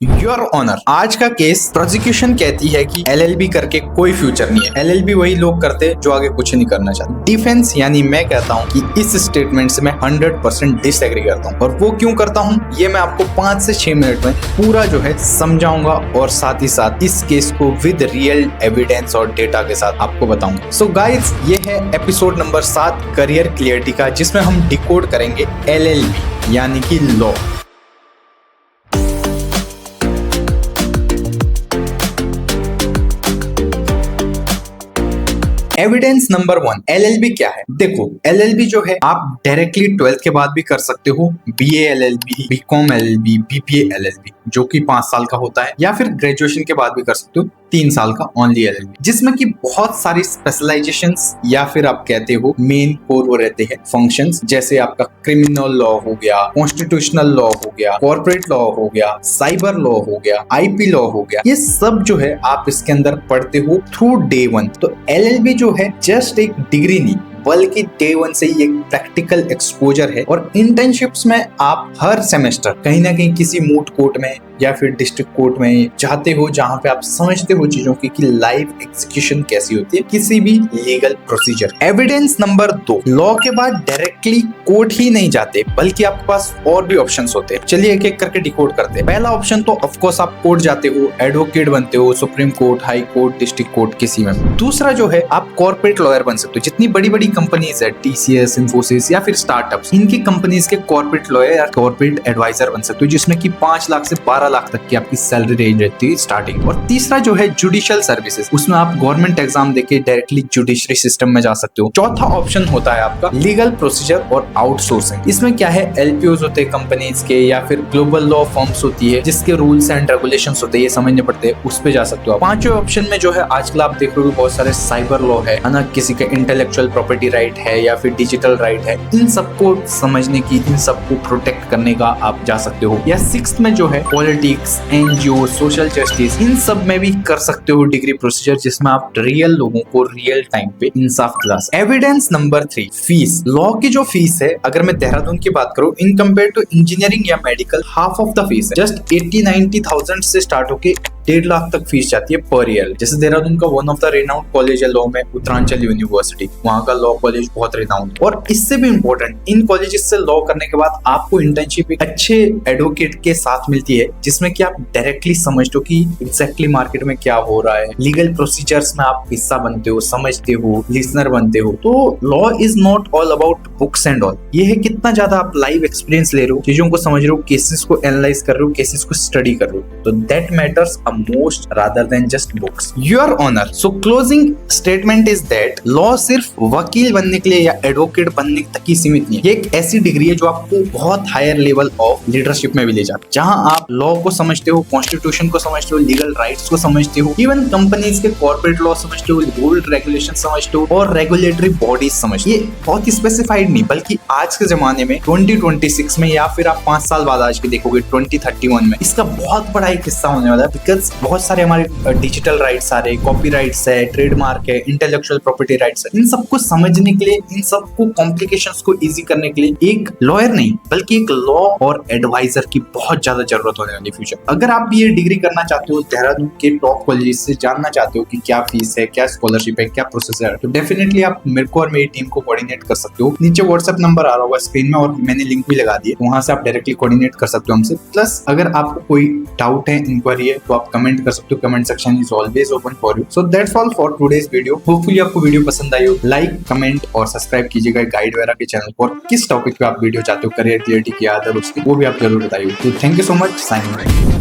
Your honour, आज का case prosecution कहती है कि एलएलबी करके कोई फ्यूचर नहीं है। एलएलबी वही लोग करते हैं जो आगे कुछ नहीं करना चाहते। डिफेंस यानी मैं कहता हूं कि इस स्टेटमेंट से मैं 100% डिसएग्री करता हूं, और वो क्यों करता हूं ये मैं आपको 5 से 6 मिनट में पूरा जो है समझाऊंगा, और साथ ही साथ इस केस को विद रियल एविडेंस और डेटा के साथ आपको बताऊंगा। सो गाइस, ये है एपिसोड नंबर 7 करियर क्लियरिटी का, जिसमें हम डिकोड करेंगे एलएलबी यानी कि लॉ। एविडेंस नंबर 1, एलएलबी क्या है? देखो, एलएलबी जो है आप डायरेक्टली 12th के बाद भी कर सकते हो, BA LLB, BCom LLB, BPA LLB जो कि 5 साल का होता है, या फिर ग्रेजुएशन के बाद भी कर सकते हो 3 साल का ओनली एलएलबी, जिसमें कि बहुत सारी स्पेशलाइजेशंस या फिर आप कहते हो मेन कोर वो रहते हैं फंक्शंस, जैसे आपका क्रिमिनल लॉ हो गया, कॉन्स्टिट्यूशनल लॉ हो गया, कॉर्पोरेट लॉ हो गया, साइबर लॉ हो गया, आईपी लॉ हो गया। ये सब जो है आप इसके अंदर पढ़ते हो थ्रू डे 1। तो एलएलबी जो है जस्ट एक डिग्री नहीं, बल्कि डे 1 से ही एक प्रैक्टिकल एक्सपोजर है। और इंटर्नशिप्स में आप हर सेमेस्टर कहीं ना कहीं किसी मूट कोर्ट में या फिर डिस्ट्रिक्ट कोर्ट में जाते हो, जहां पे आप समझते हो चीजों की कि लाइव एग्जीक्यूशन कैसी होती है किसी भी legal procedure. Evidence number 2, law के बाद डायरेक्टली कोर्ट ही नहीं जाते, बल्कि आपके पास और भी ऑप्शंस होते हैं। चलिए एक एक करके डिकोड करते हैं। पहला ऑप्शन तो ऑफकोर्स आप कोर्ट जाते हो, एडवोकेट बनते हो, supreme court, high court, district court किसी में। दूसरा जो है आप कॉर्पोरेट लॉयर बन सकते हो। जितनी बड़ी बड़ी कंपनीज है, टीसीएस, इन्फोसिस या फिर स्टार्टअप्स, इनकी कंपनीज के कॉर्पोरेट लॉयर या कॉर्पोरेट एडवाइजर बन सकते हो, जिसमें कि 5 लाख से 12 लाख तक की आपकी सैलरी रेंज रहती है स्टार्टिंग। और तीसरा जो है जुडिशियल सर्विसेज, उसमें आप गवर्नमेंट एग्जाम देके डायरेक्टली जुडिशरी सिस्टम में जा सकते हो। चौथा ऑप्शन होता है आपका लीगल प्रोसीजर और आउटसोर्सिंग। इसमें क्या है, एलपीओज होते हैं कंपनीज के, या फिर ग्लोबल लॉ फर्म्स होती है जिसके रूल्स एंड रेगुलेशंस होते हैं, ये समझने पड़ते हैं, उस पे जा सकते हो। पांचवें ऑप्शन में जो है आजकल आप देख रहे हो बहुत सारे साइबर लॉ है ना, किसी का इंटेलेक्चुअल प्रॉपर्टी राइट है या फिर डिजिटल राइट है, इन सबको समझने की, इन सबको प्रोटेक्ट करने का आप जा सकते हो। या 6th में जो है पॉलिटिक्स, एनजीओ, सोशल जस्टिस, इन सब में भी कर सकते हो डिग्री प्रोसीजर, जिसमें आप रियल लोगों को रियल टाइम पे इंसाफ दिला सकते। Evidence number 3, fees. लॉ की जो फीस है, अगर मैं देहरादून की बात करूं, इन कंपेयर टू इंजीनियरिंग या medical, half of the fees है। जस्ट 80-90,000 से स्टार्ट होके 1.5 लाख तक फीस जाती है पर ईयर। जैसे देहरादून का one of the renowned college है लॉ में, उत्तरांचल यूनिवर्सिटी, वहां का लॉ कॉलेज बहुत रेनाउंड। और इससे भी इम्पोर्टेंट, इन कॉलेजेस से लॉ करने के बाद आपको इंटर्नशिप एक अच्छे एडवोकेट के साथ मिलती है, जिसमें कि आप डायरेक्टली समझते हो कि एग्जैक्टली मार्केट में क्या हो रहा है, लीगल प्रोसीजर्स में आप हिस्सा बनते हो, समझते हो, लिसनर बनते हो। तो law is not all about books and all, ये है कितना ज्यादा आप लाइव एक्सपीरियंस ले रहे हो, चीजों को समझ रहे हो, केसेस को एनालाइज कर रहे हो, केसेस को स्टडी कर रहे हो। तो that matters most rather than just books. Your honor, so closing statement is that law सिर्फ वकील बनने के लिए या एडवोकेट बनने तक ही सीमित नहीं है। ये एक ऐसी डिग्री है जो आपको बहुत हायर लेवल ऑफ लीडरशिप में भी ले जाती है, जहां आप लॉ को समझते हो, कॉन्स्टिट्यूशन को समझते हो, लीगल राइट्स को समझते हो, इवन कंपनीज के कॉर्पोरेट लॉ समझते हो, रूल रेगुलेशन समझते हो, और रेगुलेटरी बॉडीज समझते हो। ये बहुत ही स्पेसिफाइड नहीं, बल्कि आज के जमाने में 2026 में, या फिर आप 5 साल बाद आज के देखोगे 2031 में, इसका बहुत बड़ा एक हिस्सा होने वाला है। बिकॉज बहुत सारे हमारे डिजिटल राइट्स आ रहे, कॉपी राइट्स है, ट्रेडमार्क है, इंटेलेक्चुअल प्रॉपर्टी राइट्स है, इन सबको समझने के लिए, इन सबको कॉम्प्लिकेशंस को इजी करने के लिए एक लॉयर नहीं, बल्कि एक लॉ और एडवाइजर की बहुत ज्यादा जरूरत होने वाली फ्यूचर। अगर आप ये डिग्री करना चाहते हो, देहरादून के टॉप कॉलेज से जानना चाहते हो कि क्या फीस है, क्या स्कॉलरशिप है, क्या प्रोसेस है, तो डेफिनेटली आप मेरे को और मेरी टीम को कोऑर्डिनेट कर सकते हो। नीचे व्हाट्सएप नंबर आ रहा होगा स्क्रीन में, और मैंने लिंक भी लगा दिया, वहां से आप डायरेक्टली कोऑर्डिनेट कर सकते हो हमसे। प्लस अगर आपको कोई डाउट है, इंक्वायरी है, तो आप कमेंट कर सकते हो। Comment section is always open for you. So that's all for today's video. Hopefully आपको वीडियो पसंद आई हो। लाइक, कमेंट और सब्सक्राइब कीजिएगा गाइड वगैरह के चैनल पर। किस टॉपिक पे आप वीडियो चाहते हो, करियर क्लियरिटी की, अदर उसकी, वो भी आप जरूर बताइए। तो thank you so much, sign on.